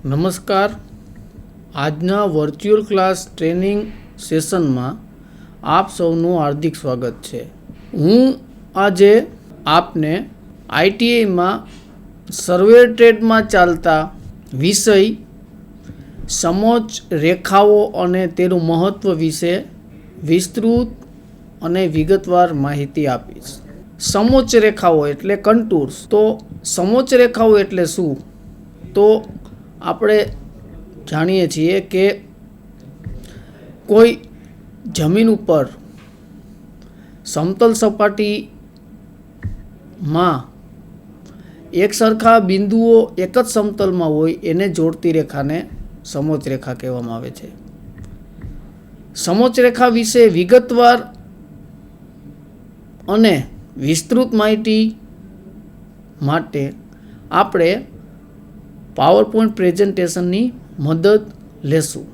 નમસ્કાર. આજના virtual class training સેશનમાં આપ સૌનું હાર્દિક સ્વાગત છે. હું આજે આપને આઈટીઆઈમાં સર્વે ટ્રેડમાં ચાલતા વિષય સમોચ્ચ રેખાઓ અને તેનું મહત્ત્વ વિશે વિસ્તૃત અને વિગતવાર માહિતી આપીશ. સમોચ્ચ રેખાઓ એટલે કન્ટુર્સ. તો સમોચ્ચ રેખાઓ એટલે શું? તો આપણે જાણીએ છીએ કે કોઈ જમીન ઉપર સમતલ સપાટીમાં એક સરખા બિંદુઓ એક જ સમતલમાં હોય એને જોડતી રેખાને સમોચ્ચ રેખા કહેવામાં આવે છે. સમોચ્ચ રેખા વિશે વિગતવાર અને વિસ્તૃત માહિતી માટે આપણે પાવરપોઈન્ટ પ્રેઝન્ટેશનની મદદ લેશું.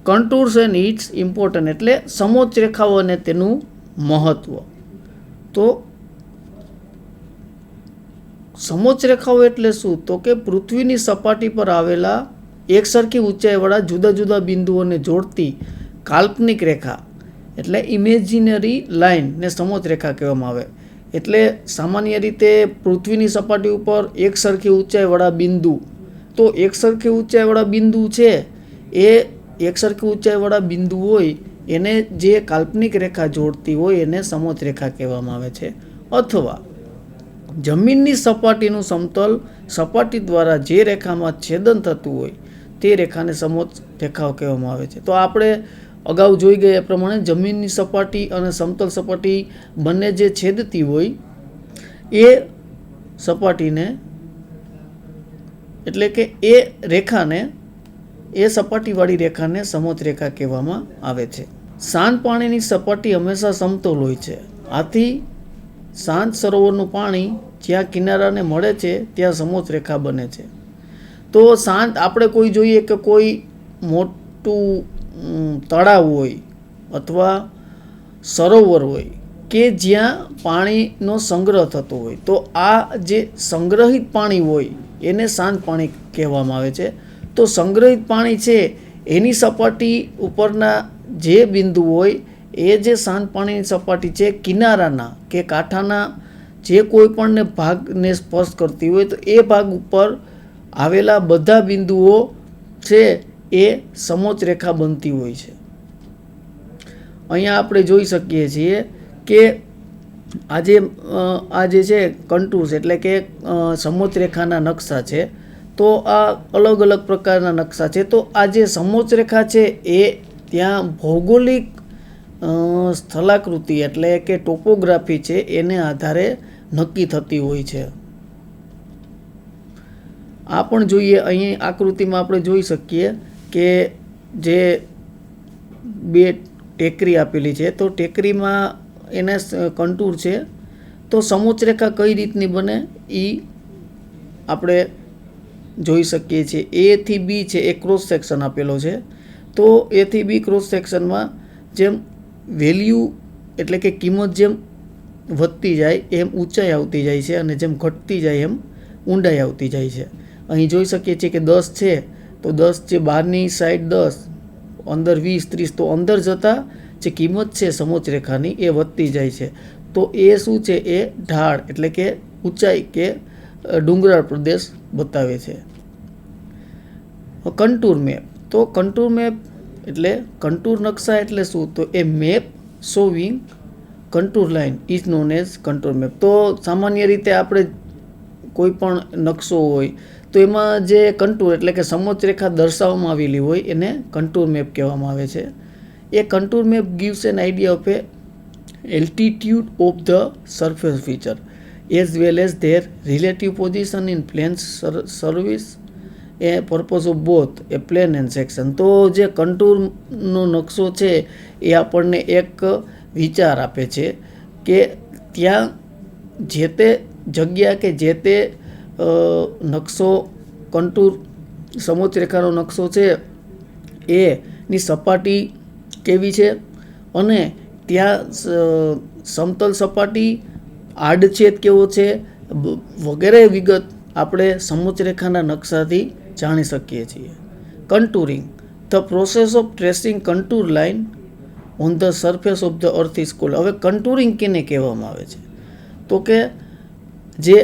કન્ટુર્સ એન્ડ ઇટ્સ ઇમ્પોર્ટન્ટ એટલે સમોચ્ચ રેખાઓ અને તેનું મહત્વ. તો સમોચ્ચ રેખાઓ એટલે શું? તો કે પૃથ્વીની સપાટી પર આવેલા એકસરખી ઊંચાઈવાળા જુદા જુદા બિંદુઓને જોડતી કાલ્પનિક રેખા એટલે ઇમેજિનરી લાઇન ને સમોચ્ચ રેખા કહેવામાં આવે. એટલે સામાન્ય રીતે પૃથ્વીની સપાટી ઉપર એક સરખી ઊંચાઈવાળા બિંદુ, તો એક સરખી ઊંચાઈવાળા બિંદુ છે એ એક સરખી ઊંચાઈવાળા બિંદુ હોય એને જે કાલ્પનિક રેખા જોડતી હોય એને સમોચ્ચ રેખા કહેવામાં આવે છે. અથવા જમીનની સપાટીનું સમતલ સપાટી દ્વારા જે રેખામાં છેદન થતું હોય તે રેખાને સમોચ્ચ રેખાઓ કહેવામાં આવે છે. તો આપણે અગાઉ જોઈ ગયા પ્રમાણે જમીનની સપાટી અને સમતલ સપાટી બંને જે છેદતી હોય એ સપાટીને એટલે કે એ રેખાને એ સપાટીવાળી રેખાને સમોચ્ચ રેખા કહેવામાં આવે છે. શાંત પાણીની સપાટી હંમેશા સમતલ હોય છે. આથી શાંત સરોવરનું પાણી જ્યાં કિનારાને મળે છે ત્યાં સમોચ્ચ રેખા બને છે. તો શાંત આપણે કોઈ જોઈએ કે કોઈ મોટું તળાવ હોય અથવા સરોવર હોય કે જ્યાં પાણીનો સંગ્રહ થતો હોય, તો આ જે સંગ્રહિત પાણી હોય એને શાંત પાણી કહેવામાં આવે છે. તો સંગ્રહિત પાણી છે એની સપાટી ઉપરના જે બિંદુ હોય એ જે શાંત પાણીની સપાટી છે કિનારાના કે કાંઠાના જે કોઈ પણને ભાગને સ્પર્શ કરતી હોય તો એ ભાગ ઉપર આવેલા બધા બિંદુઓ છે એ સમોચ્ચ રેખા બનતી હોય છે. અહીંયા આપણે જોઈ શકીએ છીએ કે આ જે છે કન્ટુર્સ એટલે કે સમોચ્ચ રેખાના નકશા છે. તો આ અલગ અલગ પ્રકારના નકશા છે. તો આ જે સમોચ્ચ રેખા છે એ ત્યાં ભૌગોલિક સ્થલાકૃતિ એટલે કે ટોપોગ્રાફી છે એને આધારે નક્કી થતી હોય છે. આ પણ જોઈએ, અહીં આકૃતિમાં આપણે જોઈ શકીએ કે જે બે ટેકરી આપેલી છે. તો ટેકરીમાં એને કન્ટુર છે. તો સમોચ્ચ રેખા કઈ રીતની બને એ આપણે જોઈ શકીએ છીએ. એ થી બી છે એ ક્રોસ સેક્શન આપેલો છે. તો એ થી બી ક્રોસ સેક્શનમાં જેમ વેલ્યુ એટલે કે કિંમત જેમ વધતી જાય એમ ઊંચાઈ આવતી જાય છે અને જેમ ઘટતી જાય એમ ઊંડાઈ આવતી જાય છે. અહીં જોઈ શકીએ છીએ કે 10 છે તો 10 જે બહારની સાઈડ 10, અંદર 20, 30, તો અંદર જતાં જે કિંમત છે સમોચ્ચ રેખાની એ વધતી જાય છે. તો એ શું છે? એ ઢાળ એટલે કે ઊંચાઈ કે ડુંગરાળ પ્રદેશ બતાવે છે. Contour map. તો કન્ટુર મેપ એટલે કન્ટુર નકશા એટલે શું? તો એ map showing contour line is known as contour map. તો સામાન્ય રીતે આપણે કોઈ પણ નકશો હોય તો એમાં જે કન્ટુર એટલે કે સમોચ્ચ રેખા દર્શાવવામાં આવેલી હોય એને કન્ટુર મેપ કહેવામાં આવે છે. એ contour map gives an idea of a altitude of the surface feature as well as their relative position in planes service a purpose of both a plane and section. તો જે કન્ટુરનો નકશો છે એ આપણને એક વિચાર આપે છે કે ત્યાં જે તે જગ્યા કે જે તે નકશો કન્ટુર સમોચ્ચ રેખાનો નકશો છે એની સપાટી કેવી છે અને ત્યાં સમતલ સપાટી, આડછેદ કેવો છે વગેરે વિગત આપણે સમોચ્ચરેખાના નકશાથી જાણી શકીએ છીએ. Contouring, the process of tracing contour line on the surface of the earth is called. હવે કન્ટુરિંગ કેને કહેવામાં આવે છે? તો કે જે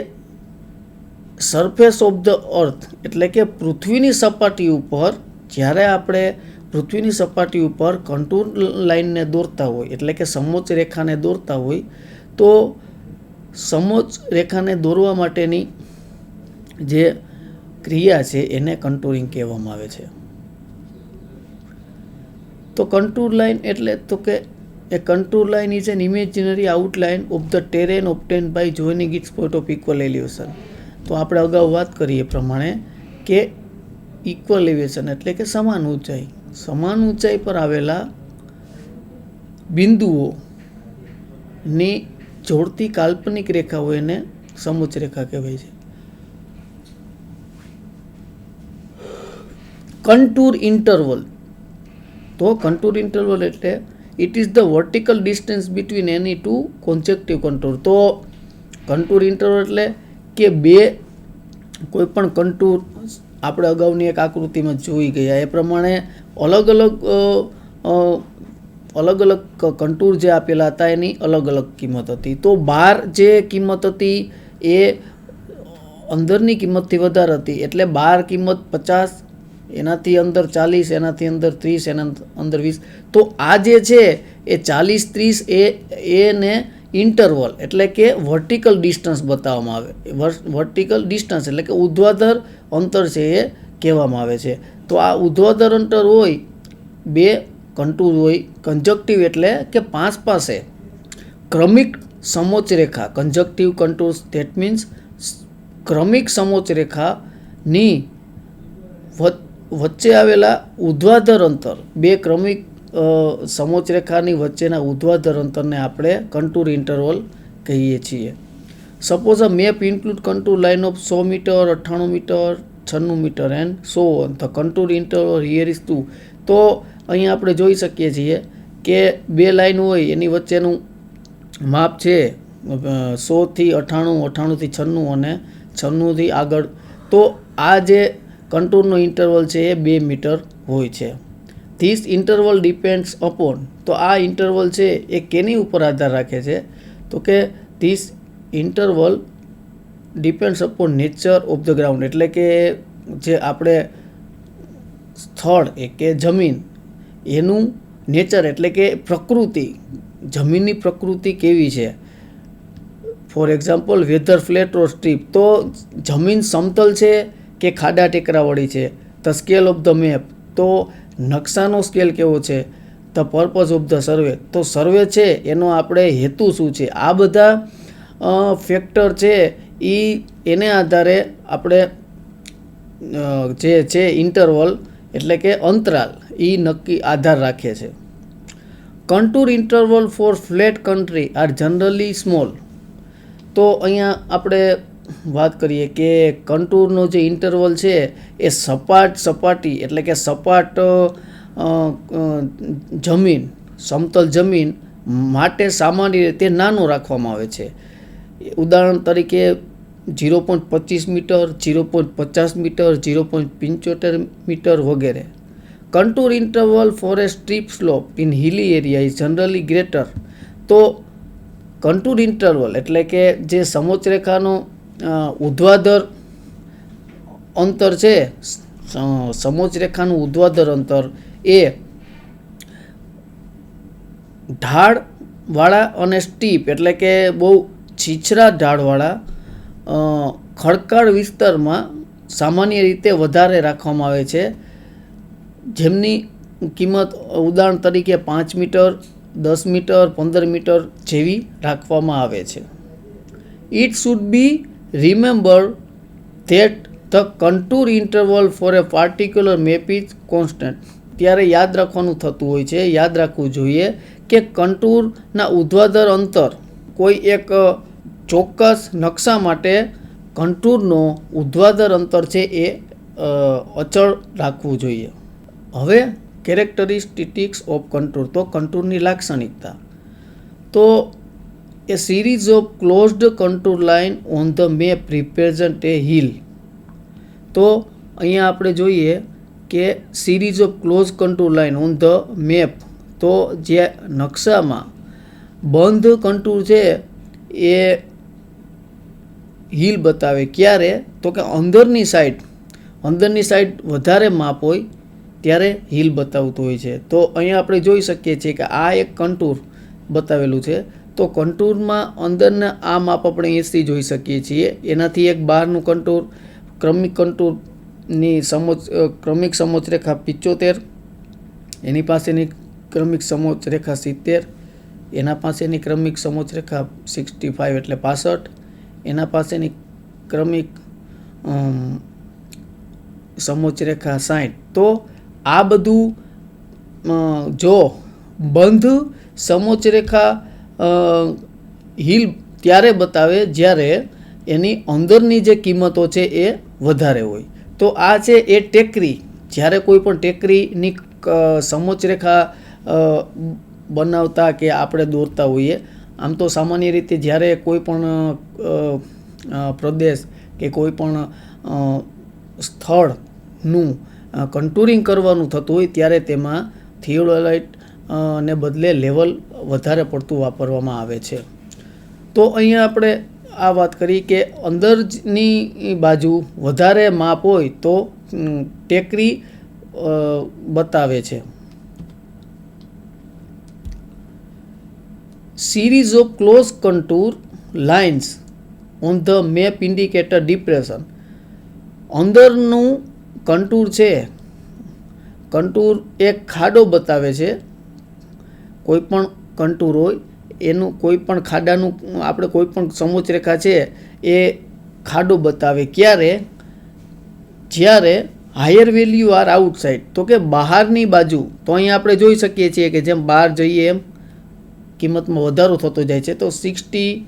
સરફેસ ઓફ ધ અર્થ એટલે કે પૃથ્વીની સપાટી ઉપર જ્યારે આપણે પૃથ્વીની સપાટી ઉપર કન્ટુર લાઇનને દોરતા હોય એટલે કે સમોચ્ચ રેખાને દોરતા હોય તો સમોચ્ચ રેખાને દોરવા માટેની જે ક્રિયા છે એને કન્ટુરિંગ કહેવામાં આવે છે. તો કન્ટુર લાઇન એટલે તો કે એ contour line is an imaginary outline of the terrain obtained by joining its point of equal elevation. તો આપણે અગાઉ વાત કરીએ પ્રમાણે કે ઇક્વલ એલિવેશન એટલે કે સમાન ઊંચાઈ પર આવેલા બિંદુઓની જોડતી કાલ્પનિક રેખા હોય એને સમોચ્ચ રેખા કહેવાય છે. કન્ટુર ઇન્ટરવલ, તો કન્ટુર ઇન્ટરવલ એટલે it is the vertical distance between any two consecutive contour. તો કન્ટુર ઇન્ટરવલ એટલે કે બે કોઈ પણ કન્ટુર આપણે અગાઉની એક આકૃતિમાં જોઈ ગયા એ પ્રમાણે અલગ અલગ કન્ટુર જે આપેલા હતા એની અલગ અલગ કિંમત હતી. તો બહાર જે કિંમત હતી એ અંદરની કિંમતથી વધારે હતી એટલે બહાર કિંમત 50, એનાથી અંદર 40, એનાથી અંદર 30, એના અંદર 20. તો આ જે છે એ 40-30 એને ઇન્ટરવલ એટલે કે વર્ટિકલ ડિસ્ટન્સ બતાવવામાં આવે. વર્ટિકલ ડિસ્ટન્સ એટલે કે ઉર્ધ્વાધર અંતર છે એ કહેવામાં આવે છે. તો આ ઉર્ધ્વાધર અંતર હોય, બે કન્ટુર હોય. કંજક્ટિવ એટલે કે પાસે ક્રમિક સમોચ્ચ રેખા, કંજક્ટિવ કન્ટુર્સ ધેટ મીન્સ ક્રમિક સમોચ્ચ રેખાની વચ્ચે આવેલા ઉર્ધ્વાધર અંતર, બે ક્રમિક સમોચ્ચ રેખાની વચ્ચેના ઉર્ધ્વાધર અંતરને આપણે કન્ટુર ઇન્ટરવલ કહીએ છીએ. Suppose a map include contour line of 100 metre, 98 metre, 96 metre and so on. The contour interval here is 2. તો અહીંયા આપણે જોઈ શકીએ છીએ કે બે લાઇન હોય એની વચ્ચેનું માપ છે 100 થી 98, 98 થી 96 અને 96 થી આગળ. તો આ જે કન્ટુરનો ઇન્ટરવલ છે એ 2 મીટર હોય છે. This interval depends upon. તો આ ઇન્ટરવલ છે એ કેની ઉપર આધાર રાખે છે? તો કે this interval depends upon nature of the ground એટલે કે જે આપણે સ્થળ કે જમીન એનું નેચર એટલે કે પ્રકૃતિ, જમીનની પ્રકૃતિ કેવી છે. For example whether flat or strip. તો જમીન સમતલ છે કે ખાડા ટેકરાવાળી છે. The scale of the map, તો નકશાનો સ્કેલ કેવો છે. The purpose of the survey, તો સર્વે છે એનો આપણે હેતુ શું છે. આ બધા ફેક્ટર છે એને આધારે આપણે જે છે ઇન્ટરવલ એટલે કે અંતરાલ એ નક્કી આધાર રાખે છે. Contour interval for flat country are generally small. તો અહીંયા આપણે વાત કરીએ કે કન્ટુરનો જે ઇન્ટરવલ છે એ સપાટી એટલે કે સપાટ જમીન, સમતલ જમીન માટે સામાન્ય રીતે નાનો રાખવામાં આવે છે. ઉદાહરણ તરીકે 0.25 મીટર, 0.50 મીટર, 0.75 મીટર વગેરે. Contour interval for a steep slope in hilly area is generally greater. તો કન્ટુર ઇન્ટરવલ એટલે કે જે સમોચ્ચ રેખાનો ઉર્ધ્વાધર અંતર છે, સમોચ્ચ રેખાનું ઉર્ધ્વાધર અંતર એ ઢાળવાળા અને સ્ટીપ એટલે કે બહુ છીછરા ઢાળવાળા ખડકાળ વિસ્તારમાં સામાન્ય રીતે વધારે રાખવામાં આવે છે, જેમની કિંમત ઉદાહરણ તરીકે 5 મીટર, 10 મીટર, 15 મીટર જેવી રાખવામાં આવે છે. It should be remember that the contour interval for a particular map is constant. ત્યારે યાદ રાખવાનું થતું હોય છે, યાદ રાખવું જોઈએ કે કન્ટુરના ઉર્ધ્વાધર અંતર કોઈ એક ચોક્કસ નકશા માટે કન્ટુરનો ઉર્ધ્વાધર અંતર છે એ અચળ રાખવું જોઈએ. હવે કેરેક્ટરિસ્ટિક્સ ઓફ કન્ટુર, તો કન્ટુરની લાક્ષણિકતા. તો એ series of closed contour line on the map represent a hill. તો અહીંયા આપણે જોઈએ કે series of close contour line on the map, તો જે નકશામાં બંધ કન્ટુર છે એ હિલ બતાવે. ક્યારે? તો કે અંદરની સાઈડ વધારે માપ હોય ત્યારે હિલ બતાવતું હોય છે. તો અહીંયા આપણે જોઈ શકીએ છીએ કે આ એક કન્ટુર બતાવેલું છે. તો કન્ટુરમાં અંદરના આ માપ આપણે 80 જોઈ શકીએ છીએ. એનાથી એક બહારનું કન્ટુર, ક્રમિક કન્ટુરની ક્રમિક સમોચ્ચરેખા 75, એની પાસેની ક્રમિક સમોચ્ચરેખા 70, એના પાસેની ક્રમિક સમોચ્ચરેખા 65 એટલે 65, એના પાસેની ક્રમિક સમોચ્ચરેખા 60. તો આ બધું જો બંધ સમોચ્ચરેખા હિલ ત્યારે બતાવે જ્યારે એની અંદરની જે કિંમતો છે એ વધારે હોય. તો આ છે એ ટેકરી. જ્યારે કોઈ પણ ટેકરીની સમોચ્ચરેખા બનાવતા કે આપણે દોરતા હોઈએ, આમ તો સામાન્ય રીતે જ્યારે કોઈ પણ પ્રદેશ કે કોઈ પણ સ્થળનું કન્ટુરિંગ કરવાનું થતું હોય ત્યારે તેમાં થિયોડોલાઇટ ને બદલે લેવલ વધારે પડતું વાપરવામાં આવે છે. તો અહીંયા આપણે આ વાત કરી કે અંદરની બાજુ વધારે માપ હોય તો ટેકરી બતાવે છે. Series of close contour lines on the map indicator depression. અંદરનું કન્ટુર છે, કન્ટુર એક ખાડો બતાવે છે. કોઈ પણ કન્ટુર હોય એનું કોઈ પણ ખાડાનું આપણે કોઈ પણ સમોચ્ચરેખા છે એ ખાડો બતાવે. ક્યારે? જ્યારે હાયર વેલ્યુ આર આઉટસાઇડ, તો કે બહારની બાજુ. તો અહીંયા આપણે જોઈ શકીએ છીએ કે જેમ બહાર જઈએ એમ કિંમતમાં વધારો થતો જાય છે. તો 60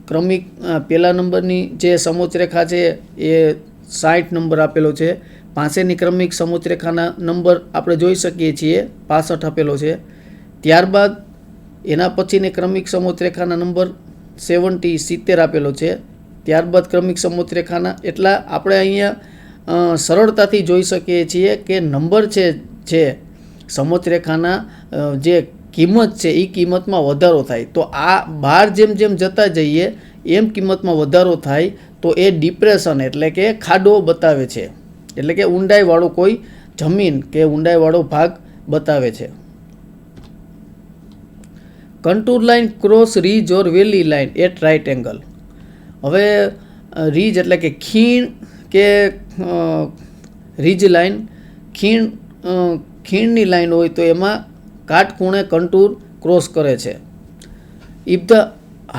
ક્રમિક પહેલા નંબરની જે સમોચ્ચરેખા છે એ 60 નંબર આપેલો છે. પાસેની ક્રમિક સમોચ્ચરેખાના નંબર આપણે જોઈ શકીએ છીએ 65 આપેલો છે. ત્યારબાદ એના પછીની ક્રમિક સમોચ્ચરેખાના નંબર 70 આપેલો છે. ત્યારબાદ ક્રમિક સમોચ્ચરેખાના, એટલા આપણે અહીંયા સરળતાથી જોઈ શકીએ છીએ કે નંબર છે સમોચ્ચરેખાના જે કિંમત છે એ કિંમતમાં વધારો થાય. તો આ બહાર જેમ જેમ જતા જઈએ એમ કિંમતમાં વધારો થાય તો એ ડિપ્રેશન એટલે કે ખાડો બતાવે છે. એટલે કે ઊંડાઈવાળો કોઈ જમીન કે ઊંડાઈવાળો ભાગ બતાવે છે. Contour line cross ridge or valley line at right angle. હવે રીજ એટલે કે ખીણ કે રીજ લાઇન, ખીણની લાઇન હોય તો એમાં કાટખૂણે કન્ટુર ક્રોસ કરે છે. If the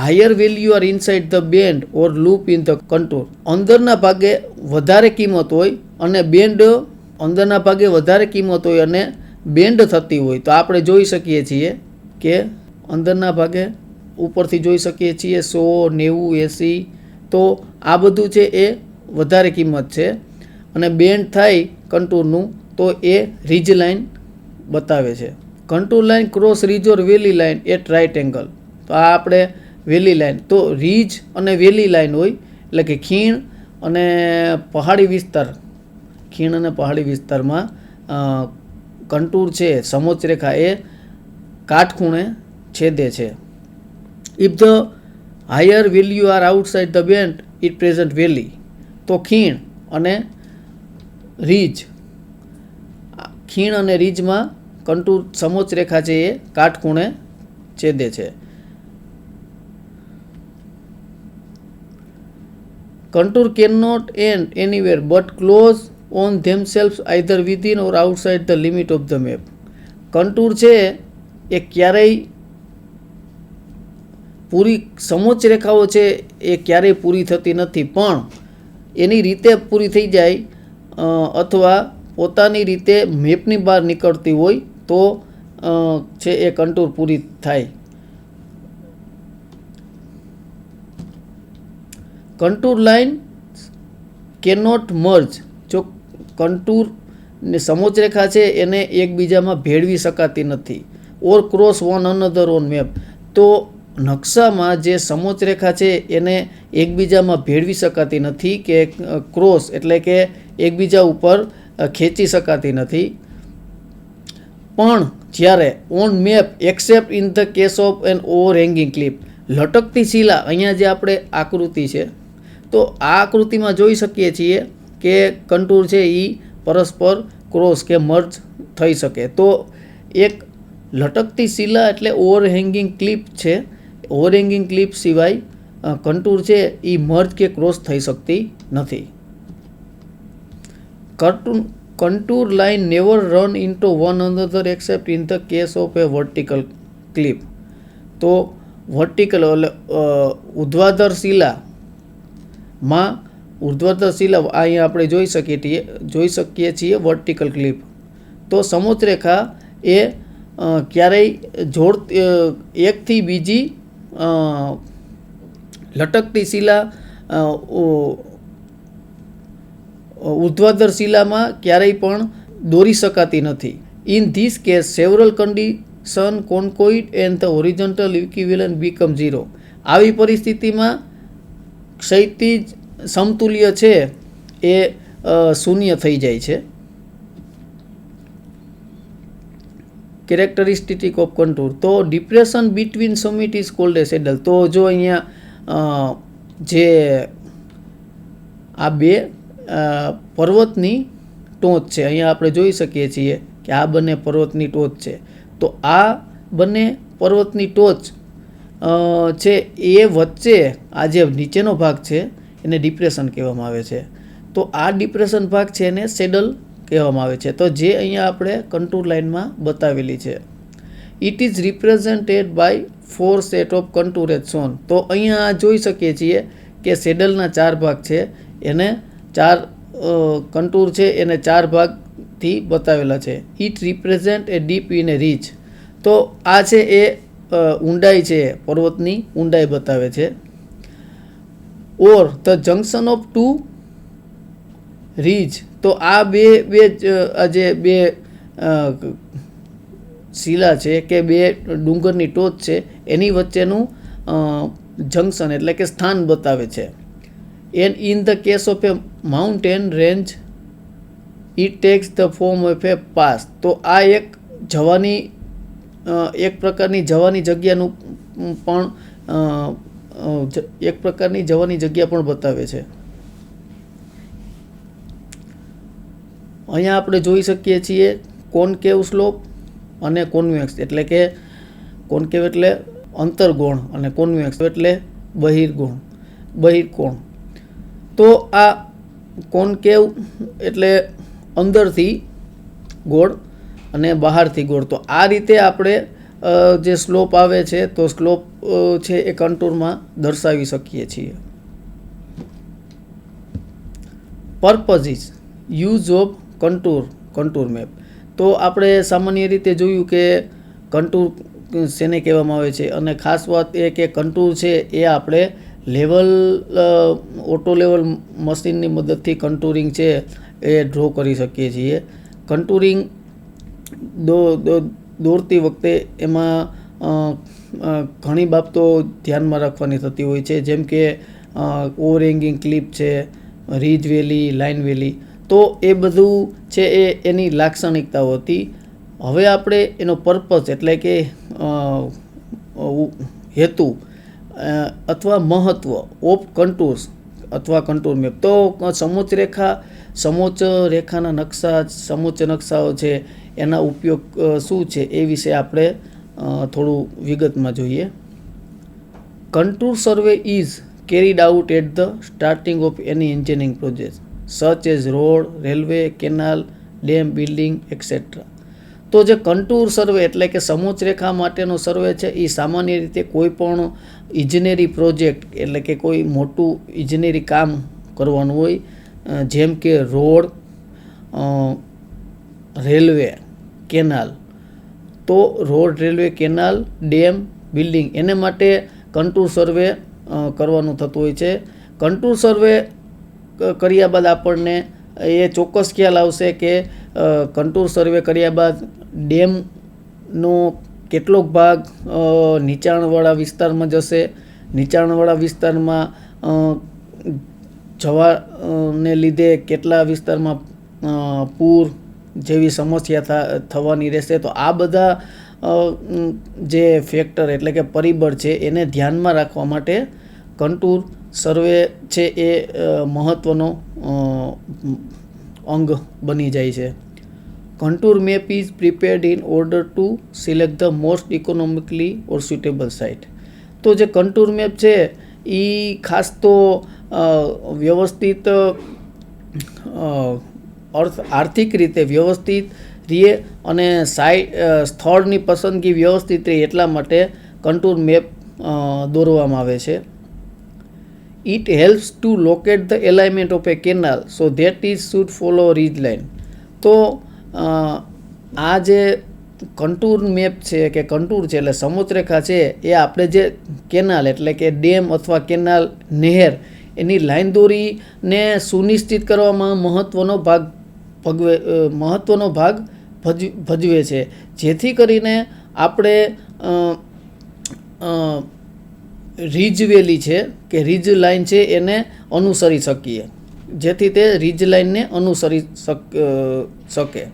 higher value are inside the bend or loop in the contour. અંદરના ભાગે વધારે કિંમત હોય અને બેન્ડ અંદરના ભાગે વધારે કિંમત હોય અને બેન્ડ થતી હોય તો આપણે જોઈ શકીએ છીએ કે અંદરના ભાગે ઉપરથી જોઈ શકીએ છીએ 100, 90, 80. તો આ બધું છે એ વધારે કિંમત છે અને બેન્ડ થાય કન્ટુરનું તો એ રીજ લાઇન બતાવે છે. Contour line cross ridge or valley line at right angle. તો આ આપણે વેલી લાઇન, તો રીજ અને વેલી લાઇન હોય એટલે કે ખીણ અને પહાડી વિસ્તાર, ખીણ અને પહાડી વિસ્તારમાં કન્ટુર છે સમોચ્ચરેખા એ કાટખૂણે છેદે છે. If the higher value are outside the bend it present valley. તો ખીણ અને રીજમાં કન્ટુર સમોચ્ચરેખા છે એ કાટખૂણે છેદે છે. Contour cannot end anywhere but close on themselves either within or outside the limit of the map. Contour છે એ ક્યારેય પૂરી સમોચ્ચરેખાઓ છે એ ક્યારેય પૂરી થતી નથી, પણ એની રીતે પૂરી થઈ જાય અથવા પોતાની રીતે મેપની બહાર નીકળતી હોય તો છે એ કન્ટુર પૂરી થાય. Contour line cannot merge. જો કન્ટુર ને સમોચ્ચરેખા છે એને એકબીજામાં ભેળવી શકાતી નથી. Or cross one another on map. તો નકશામાં જે સમોચ્ચરેખા છે એને એકબીજામાં ભેળવી શકાતી નથી કે ક્રોસ એટલે કે એકબીજા ઉપર ખેંચી શકાતી નથી. પણ જ્યારે on map except in the case of an overhanging cliff, લટકતી શિલા, અહીંયા જે આપણે આકૃતિ છે તો આ આકૃતિમાં જોઈ શકીએ છીએ કે કન્ટુર છે એ પરસ્પર ક્રોસ કે મર્જ થઈ શકે. તો એક લટકતી શિલા એટલે ઓવરહેંગિંગ ક્લિપ છે. ઓવરહેંગિંગ ક્લિપ સિવાય કન્ટુર છે એ મર્જ કે ક્રોસ થઈ શકતી નથી. Contour line never run into one another except in the case of a vertical clip. તો વર્ટિકલ ઉર્ધ્વાધર શિલામાં અહીંયા આપણે જોઈ શકીએ છીએ વર્ટિકલ ક્લિપ. તો સમોચ્ચરેખા એ ક્યારેય એકથી બીજી લટકતી શિલા ઉર્ધ્વાધર શિલામાં ક્યારેય પણ દોરી શકાતી નથી. In this case several condition coincide and the horizontal equivalent become 0. આવી પરિસ્થિતિમાં ક્ષૈતિજ સમતુલ્ય છે એ શૂન્ય થઈ જાય છે. Characteristic of contour. તો depression between summit is called a saddle. તો જો અહીંયા જે આ બે પર્વતની ટોચ છે, અહીંયા આપણે જોઈ શકીએ છીએ કે આ બંને પર્વતની ટોચ છે. તો આ બંને પર્વતની ટોચ છે એ વચ્ચે આ જે નીચેનો ભાગ છે એને ડિપ્રેશન કહેવામાં આવે છે. તો આ ડિપ્રેશન ભાગ છે એને સેડલ કહેવામાં આવે છે. તો જે અહીંયા આપણે કન્ટુર લાઇનમાં બતાવેલી છે. It is represented by 4 set of contour as shown. તો અહીંયા જોઈ શકીએ છીએ કે સેડલના 4 ભાગ છે, એને 4 કન્ટુર છે એને 4 ભાગથી બતાવેલા છે. It represent a deep in a reach. તો આ છે એ ઊંડાઈ છે, પર્વતની ઊંડાઈ બતાવે છે. Or the junction of 2 ridge. તો આ જે બે શિલા છે કે બે ડુંગરની ટોચ છે એની વચ્ચેનું જંક્શન એટલે કે સ્થાન બતાવે છે. And in the case of A mountain range it tax the form of A pass. તો આ એક પ્રકારની જવાની જગ્યા પણ બતાવે છે. અહીંયા આપણે જોઈ શકીએ છીએ કોન્કેવ સ્લોપ અને કોન્વેક્સ એટલે કે કોન્કેવ એટલે અંતર્ગોણ અને કોન્વેક્સ એટલે બહિર્કોણ. તો આ કોન્કેવ એટલે અંદરથી ગોળ અને બહારથી ગોળ. તો આ રીતે આપણે જે સ્લોપ આવે છે તો સ્લોપ છે એ કન્ટુરમાં દર્શાવી શકીએ છીએ. Purposes use of contour map. તો આપણે સામાન્ય રીતે જોયું કે કન્ટુર શેને કહેવામાં આવે છે, અને ખાસ વાત એ કે કન્ટુર છે એ આપણે ઓટો લેવલ મશીનની મદદથી કન્ટુરિંગ છે એ ડ્રો કરી શકીએ છીએ. કન્ટુરિંગ દોરતી વખતે એમાં ઘણી બાબતો ધ્યાનમાં રાખવાની થતી હોય છે, જેમ કે ઓવરહેંગિંગ ક્લિપ છે, રીજ વેલી, લાઇન વેલી. તો એ બધું છે એ એની લાક્ષણિકતાઓ હતી. હવે આપણે એનો પર્પઝ એટલે કે હેતુ અથવા મહત્વ ઓફ કન્ટુર્સ અથવા કન્ટુર મેપ. તો સમોચ્ચ રેખાના નકશા, સમોચ્ચ નકશાઓ છે એના ઉપયોગ શું છે એ વિશે આપણે થોડું વિગતમાં જોઈએ. Contour survey is carried out at the starting of any engineering project such as road, railway, canal, dam, building, etc. તો જે કન્ટુર સર્વે એટલે કે સમોચ્ચ રેખા માટેનો સર્વે છે એ સામાન્ય રીતે કોઈ પણ ઇજનેરી પ્રોજેક્ટ એટલે કે કોઈ મોટું ઇજનેરી કામ કરવાનું હોય, જેમ કે રોડ, રેલવે, કેનાલ. તો road, railway, canal, dam, building એને માટે કન્ટુર સર્વે કરવાનું થતું હોય છે. કન્ટુર સર્વે કર્યા બાદ આપણને એ ચોક્કસ ખ્યાલ આવશે કે કન્ટુર સર્વે કર્યા બાદ ડેમનો કેટલોક ભાગ નીચાણવાળા વિસ્તારમાં જશે, નીચાણવાળા વિસ્તારમાં જવાને લીધે કેટલા વિસ્તારમાં પૂર જેવી સમસ્યા થવાની રહેશે. તો આ બધા જે ફેક્ટર એટલે કે પરિબળ છે એને ધ્યાનમાં રાખવા માટે કન્ટૂર સર્વે છે એ મહત્ત્વનો અંગ બની જાય છે. Contour map is prepared in order to select the most economically or suitable site. તો જે contour map છે એ ખાસ તો વ્યવસ્થિત આર્થિક રીતે વ્યવસ્થિત રહે અને સ્થળની પસંદગી વ્યવસ્થિત રહે એટલા માટે contour map દોરવામાં આવે છે. It helps to locate the alignment of a canal so that it should follow ridge line. તો આ જે કંટૂર મેપ છે કે કંટૂર છે એટલે સમોચ્ચરેખા છે એ આપણે જે કેનાલ એટલે કે ડેમ અથવા કેનાલ નહેર એની લાઈન દોરીને સુનિશ્ચિત કરવામાં મહત્ત્વનો ભાગ ભજવે છે, જેથી કરીને આપણે રીજ વેલી છે કે રીજ લાઈન છે એને અનુસરી શકીએ, જેથી તે રીજ લાઈનને અનુસરી શકે.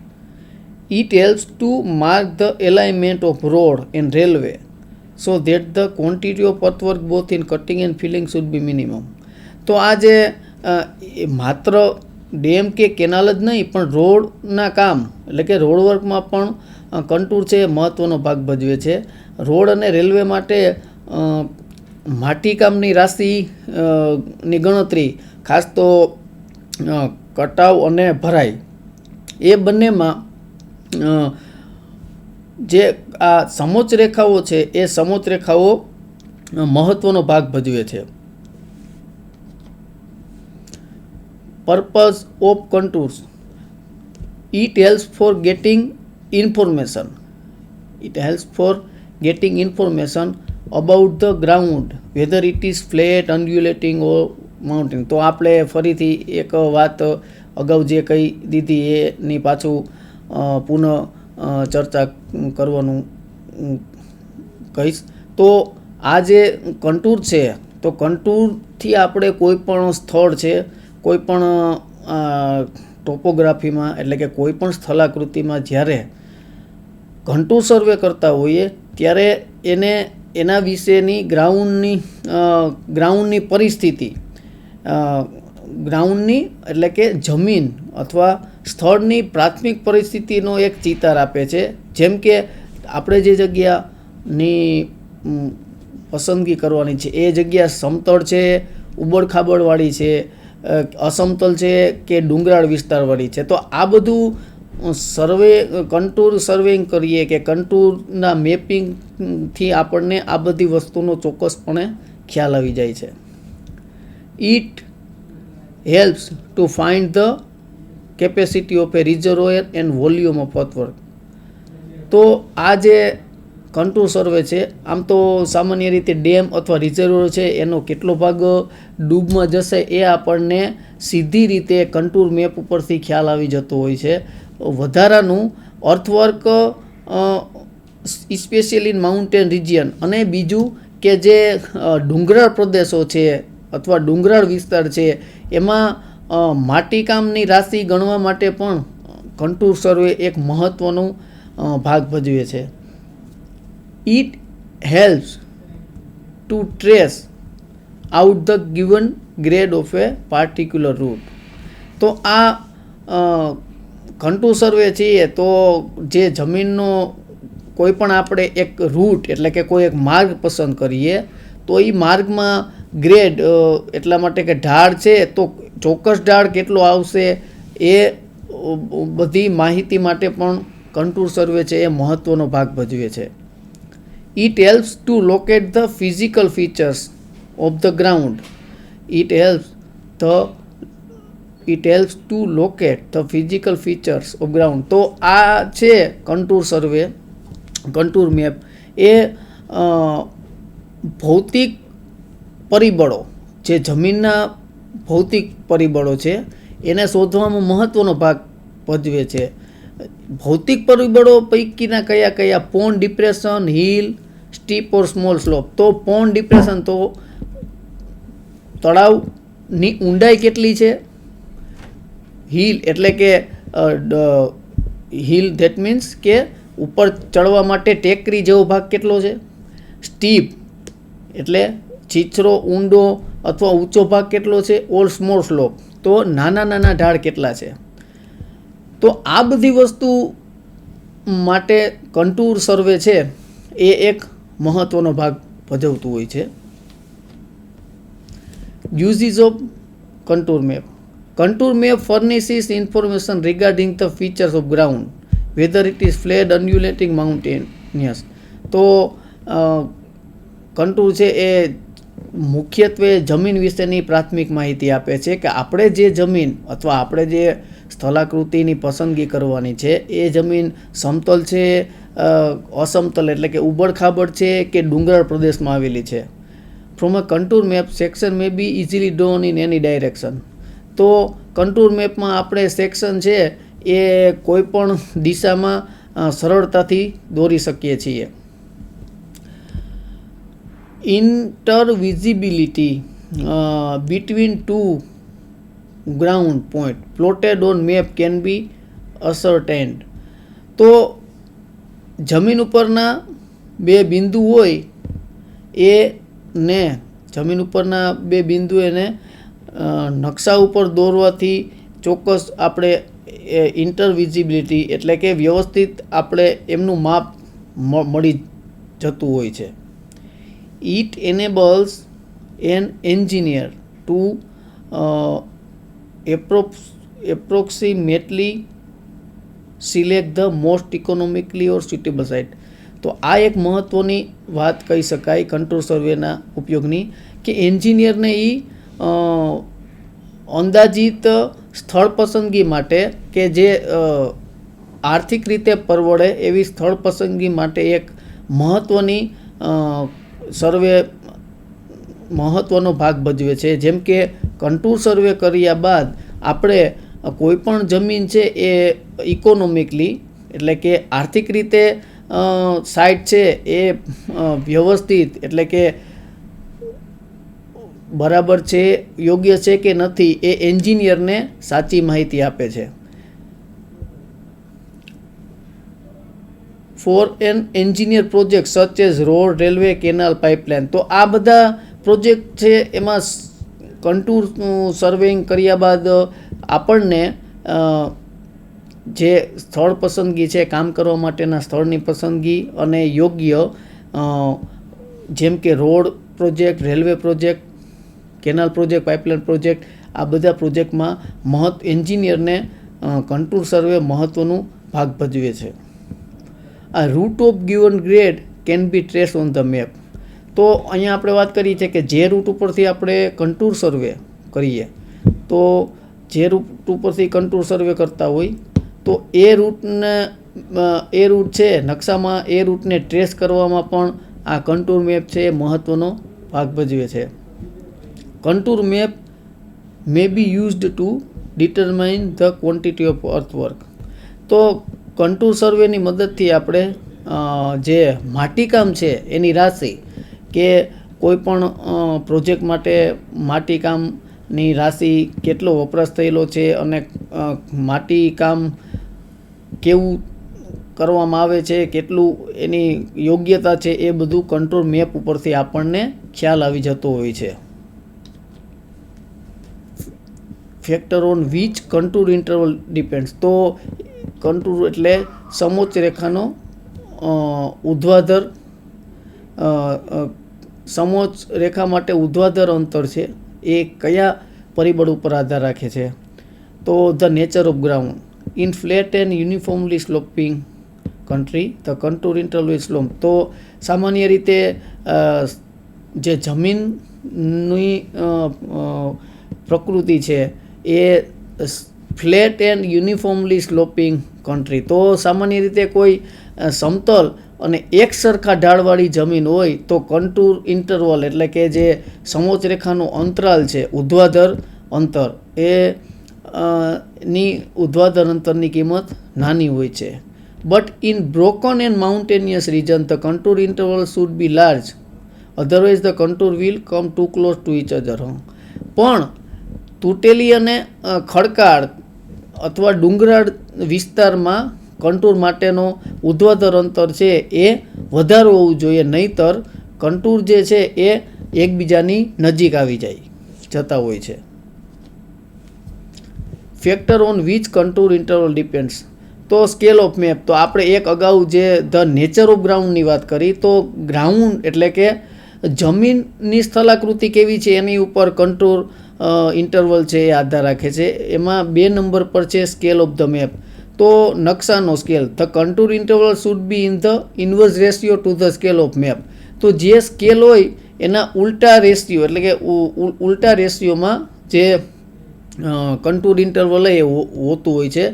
It helps to mark the alignment of road and railway so that the quantity of earthwork both in cutting and filling should be minimum. તો આ જે માત્ર ડેમ કે કેનાલ જ નહીં પણ રોડના કામ એટલે કે રોડ વર્કમાં પણ કંટૂર છે મહત્ત્વનો ભાગ ભજવે છે. રોડ અને રેલવે માટે માટીકામની રાશિની ગણતરી ખાસ તો કટાવ અને ભરાઈ એ બંનેમાં જે આ સમોચ્ચરેખાઓ છે એ સમોચ્ચરેખાઓ મહત્ત્વનો ભાગ ભજવે છે. Purpose of contours. It helps for getting information. It helps for getting information about the ground, whether it is flat, undulating or mountain. તો આપણે ફરીથી એક વાત અગાઉ જે કહી દીધી એની પાછું પુનઃ ચર્ચા કરવાનું કહીશ. તો આ જે કંટૂર છે તો કંટૂરથી આપણે કોઈ પણ સ્થળ છે કોઈ પણ ટોપોગ્રાફીમાં એટલે કે કોઈ પણ સ્થલાકૃતિમાં જ્યારે કંટૂર સર્વે કરતા હોઈએ ત્યારે એના વિશેની ગ્રાઉન્ડની પરિસ્થિતિ ગ્રાઉન્ડની એટલે કે જમીન અથવા સ્થળની પ્રાથમિક પરિસ્થિતિનો એક ચિતાર આપે છે. જેમ કે આપણે જે જગ્યાની પસંદગી કરવાની છે એ જગ્યા સમતળ છે, ઉબડ ખાબડવાળી છે, અસમતલ છે કે ડુંગરાળ વિસ્તારવાળી છે. તો આ બધું કંટૂર સર્વેઇંગ કરીએ કે કંટૂરના મેપિંગથી આપણને આ બધી વસ્તુનો ચોક્કસપણે ખ્યાલ આવી જાય છે. It helps to find the capacity of a reservoir and volume of earthwork. તો આ જે કંટૂર સર્વે છે આમ તો સામાન્ય રીતે ડેમ અથવા રિઝર્વોયર છે એનો કેટલો ભાગ ડૂબમાં જશે એ આપણને સીધી રીતે કંટૂર મેપ ઉપરથી ખ્યાલ આવી જતો હોય છે. વધારાનું અર્થવર્ક સ્પેશિયલી ઇન માઉન્ટેન રિજિયન અને બીજું કે જે ડુંગરાળ પ્રદેશો છે અથવા ડુંગરાળ વિસ્તાર છે એમાં માટીકામની રાશિ ગણવા માટે પણ કંટૂર સર્વે એક મહત્ત્વનો ભાગ ભજવે છે. It helps to trace out the given grade of a particular route. તો આ કંટૂર સર્વે છે તો જે જમીનનો કોઈ પણ આપણે એક રૂટ એટલે કે કોઈ એક માર્ગ પસંદ કરીએ તો એ માર્ગમાં ગ્રેડ એટલા માટે કે ઢાળ છે તો ચોક્કસ ઢાળ કેટલો આવશે એ બધી માહિતી માટે પણ કંટૂર સર્વે છે એ મહત્ત્વનો ભાગ ભજવે છે. It helps to locate the physical features of the ground. It helps to locate the physical features of ground. તો આ છે કંટૂર સર્વે કંટૂર મેપ એ ભૌતિક પરિબળો જે જમીનના ભૌતિક પરિબળો છે એને શોધવામાં મહત્ત્વનો ભાગ ભજવે છે. ભૌતિક પરિબળો પૈકીના કયા કયા? પોન્ડ, ડિપ્રેશન, હિલ, સ્ટીપ ઓર સ્મોલ સ્લોપ. તો પોન્ડ ડિપ્રેશન, તો તળાવની ઊંડાઈ કેટલી છે? હિલ એટલે કે હિલ ધેટ મીન્સ કે ઉપર ચડવા માટે ટેકરી જેવો ભાગ કેટલો છે? સ્ટીપ એટલે છીછરો, ઊંડો અથવા ઊંચો ભાગ કેટલો છે? ઓર સ્મોલ સ્લોપ તો નાના નાના ઢાળ કેટલા છે? તો આ બધી વસ્તુ માટે કન્ટુર સર્વે છે એ એક મહત્વનો ભાગ ભજવતું હોય છે. Uses of contour map. Contour map furnishes information regarding the features of ground, whether it is flat, undulating, mountainous. તો કંટુર છે એ મુખ્યત્વે જમીન વિશેની પ્રાથમિક માહિતી આપે છે કે આપણે જે જમીન અથવા આપણે જે સ્થલાકૃતિની પસંદગી કરવાની છે એ જમીન સમતલ છે, અસમતલ એટલે કે ઉબડખાબડ છે કે ડુંગરાળ પ્રદેશમાં આવેલી છે. From a contour map, section may be easily drawn in any direction. તો contour mapમાં આપણે સેક્શન છે એ કોઈ પણ દિશામાં સરળતાથી દોરી શકીએ છીએ. Intervisibility between two ground point plotted on map can be ascertained. તો જમીન ઉપરના બે બિંદુ હોય એ ને જમીન ઉપરના બે બિંદુ એને નકશા ઉપર દોરવાથી ચોક્કસ આપણે ઇન્ટરવિઝિબિલિટી એટલે કે વ્યવસ્થિત આપણે એમનું માપ મળી જતું હોય છે. It enables an engineer to approximately select the most economically or suitable site. તો આ એક મહત્ત્વની વાત કહી શકાય કંટુર સર્વેના ઉપયોગની કે એન્જિનિયરને એ અંદાજિત સ્થળ પસંદગી માટે કે જે આર્થિક રીતે પરવડે એવી સ્થળ પસંદગી માટે એક મહત્ત્વની સર્વે મહત્ત્વનો ભાગ ભજવે છે. જેમ કે કંટુર સર્વે કર્યા બાદ આપણે કોઈ પણ જમીન છે એ ઇકોનોમિકલી એટલે કે આર્થિક રીતે સાઇટ છે એ વ્યવસ્થિત એટલે કે બરાબર છે, યોગ્ય છે કે નથી એ એન્જિનિયરને સાચી માહિતી આપે છે. For an engineer project such as road, railway, canal, pipeline. તો આ બધા પ્રોજેક્ટ છે એમાં કંટુર સર્વેઇંગ કર્યા બાદ આપણને જે સ્થળ પસંદગી છે, કામ કરવા માટેના સ્થળની પસંદગી અને યોગ્ય જેમ કે road project, railway project, canal project, pipeline project, આ બધા પ્રોજેક્ટમાં એન્જિનિયરને કંટુર સર્વે મહત્ત્વનું ભાગ ભજવે છે. આ root of given grade can be trace on the map. તો અહીંયા આપણે વાત કરી છે કે જે રૂટ ઉપરથી આપણે કંટુર સર્વે કરીએ તો જે રૂટ ઉપરથી કંટુર સર્વે કરતા હોય તો એ રૂટ છે નકશામાં એ રૂટને ટ્રેસ કરવામાં પણ આ કંટુર મેપ છે એ મહત્ત્વનો ભાગ ભજવે છે. Contour map may be used to determine the quantity of earthwork. તો કંટુર સર્વેની મદદથી આપણે જે માટીકામ છે એની રાશિ કે કોઈ પણ પ્રોજેક્ટ માટે માટીકામની રાશિ કેટલો વપરાશ થયેલો છે અને માટીકામ કેવું કરવામાં આવે છે, કેટલું એની યોગ્યતા છે એ બધું કંટુર મેપ ઉપરથી આપણને ખ્યાલ આવી જતો હોય છે. Factor on which contour interval depends. તો કંટુર એટલે સમોચ્ચ રેખાનો ઉર્ધ્વાધર સમોચ્ચ રેખા માટે ઉર્ધ્વાધર અંતર છે એ કયા પરિબળ ઉપર આધાર રાખે છે? તો the nature of ground. In flat and uniformly sloping country the contour interval is slope. તો સામાન્ય રીતે જે જમીનની પ્રકૃતિ છે એ flat and uniformly sloping country. તો સામાન્ય રીતે કોઈ સમતલ અને એક સરખા ઢાળવાળી જમીન હોય તો કંટુર ઇન્ટરવલ એટલે કે જે સમોચ્ચ રેખાનું અંતરાલ છે ઉર્ધ્વાધર અંતર એ ની ઉર્ધ્વાધર અંતરની કિંમત નાની હોય છે. But in broken and mountainous region the contour interval should be large, otherwise the contour will come too close to each other. પણ તૂટેલી અને ખડકાળ અથવા ડુંગરાળ વિસ્તારમાં કન્ટુર માટેનો ઉર્ધ્વાધર અંતર છે એ વધારે હોવું જોઈએ, નહીંતર કન્ટુર જે છે એ એકબીજાની નજીક આવી જતા હોય છે. Factor on which contour interval depends. તો સ્કેલ ઓફ મેપ, તો આપણે એક અગાઉ જે ધ નેચર ઓફ ગ્રાઉન્ડની વાત કરી, તો ગ્રાઉન્ડ એટલે કે જમીનની સ્થલાકૃતિ કેવી છે એની ઉપર કન્ટુર ઇન્ટરવલ છે એ આધાર રાખે છે. એમાં 2 નંબર પર છે સ્કેલ ઓફ ધ મેપ. તો નકશાનો scale, the contour interval should be in the inverse ratio to the scale of map. તો જે સ્કેલ હોય એના ઉલટા રેશિયો એટલે કે ઉલટા રેશિયોમાં જે કન્ટુર ઇન્ટરવલ એ હોતું હોય છે.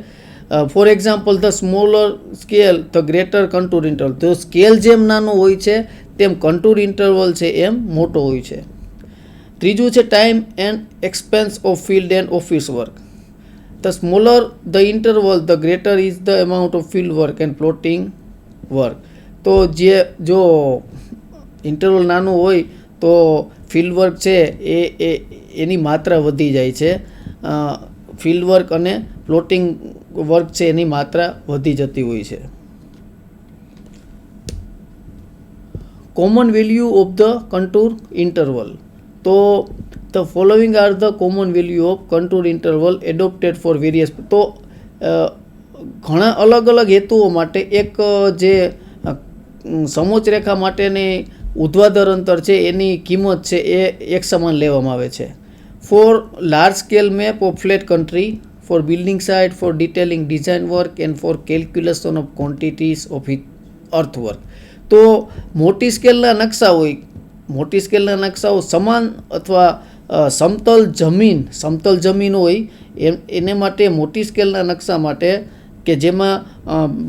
For example, the smaller scale the greater contour interval. તો સ્કેલ જેમ નાનો હોય છે તેમ કન્ટુર ઇન્ટરવલ છે એમ મોટો હોય છે. ત્રીજું છે time and expense of field and office work. The smaller the interval the greater is the amount of field work and plotting work. તો જો ઇન્ટરવલ નાનું હોય તો ફિલ્ડ વર્ક છે એની માત્રા વધી જાય છે. ફિલ્ડ વર્ક અને પ્લોટિંગ વર્ક છે એની માત્રા વધી જતી હોય છે. Common value of the contour interval. તો the following are the common value of contour interval adopted for various. તો ઘણા અલગ અલગ હેતુઓ માટે એક જે સમોચ્ચ રેખા માટેની ઉર્ધ્વાધર અંતર છે એની કિંમત છે એ એક સમાન લેવામાં આવે છે. For large scale map of flat country, for building site, for detailing design work and for calculation of quantities of earthwork. તો મોટી સ્કેલના નકશાઓ સમાન અથવા સમતલ જમીન હોય એને માટે મોટી સ્કેલના નકશા માટે કે જેમાં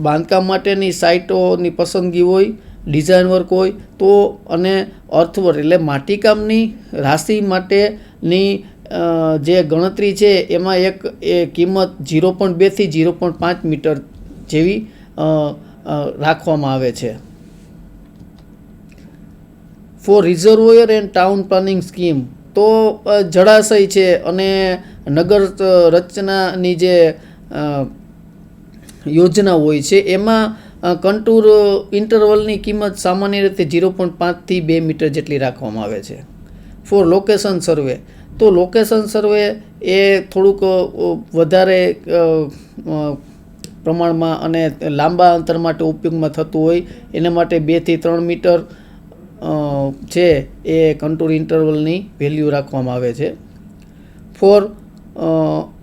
બાંધકામ માટેની સાઇટોની પસંદગી હોય, ડિઝાઇન વર્ક હોય તો, અને અર્થવર્ક એટલે માટીકામની રાશિ માટેની જે ગણતરી છે એમાં એ કિંમત 0.2 થી 0.5 મીટર જેવી રાખવામાં આવે છે. For reservoir and town planning scheme. તો જળાશય છે અને નગર રચનાની જે યોજના હોય છે એમાં કન્ટુર ઇન્ટરવલની કિંમત સામાન્ય રીતે 0.5 થી 2 મીટર જેટલી રાખવામાં આવે છે. ફોર લોકેશન સર્વે. તો લોકેશન સર્વે એ થોડુંક વધારે પ્રમાણમાં અને લાંબા અંતર માટે ઉપયોગમાં થતું હોય એના માટે 2 થી 3 મીટર છે એ કન્ટુર ઇન્ટરવલની વેલ્યુ રાખવામાં આવે છે. For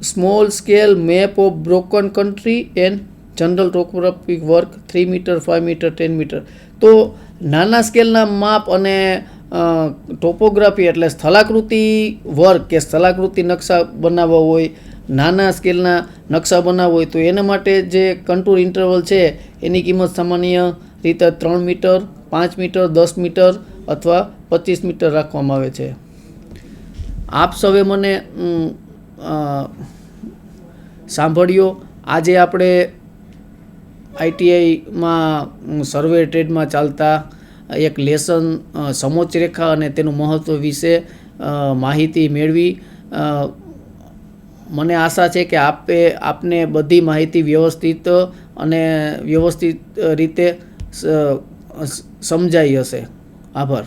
small scale map of broken country and general topographic work 3 metre, 5 metre, 10 metre. તો નાના સ્કેલના માપ અને ટોપોગ્રાફી એટલે સ્થલાકૃતિ વર્ક કે સ્થલાકૃતિ નકશા બનાવવા હોય, નાના સ્કેલના નકશા બનાવવા હોય તો એના માટે જે કન્ટુર ઇન્ટરવલ છે એની કિંમત સામાન્ય રીતે 3 મીટર, 5 મીટર, 10 મીટર અથવા 25 મીટર રાખવામાં આવે છે. આપ સૌએ મને સાંભળ્યો. આજે આપણે ITIમાં સર્વે ટ્રેડમાં ચાલતા એક લેસન સમોચ્ચ રેખા અને તેનું મહત્ત્વ વિશે માહિતી મેળવી. મને આશા છે કે આપને બધી માહિતી વ્યવસ્થિત રીતે સમજાઈ હશે. આભાર.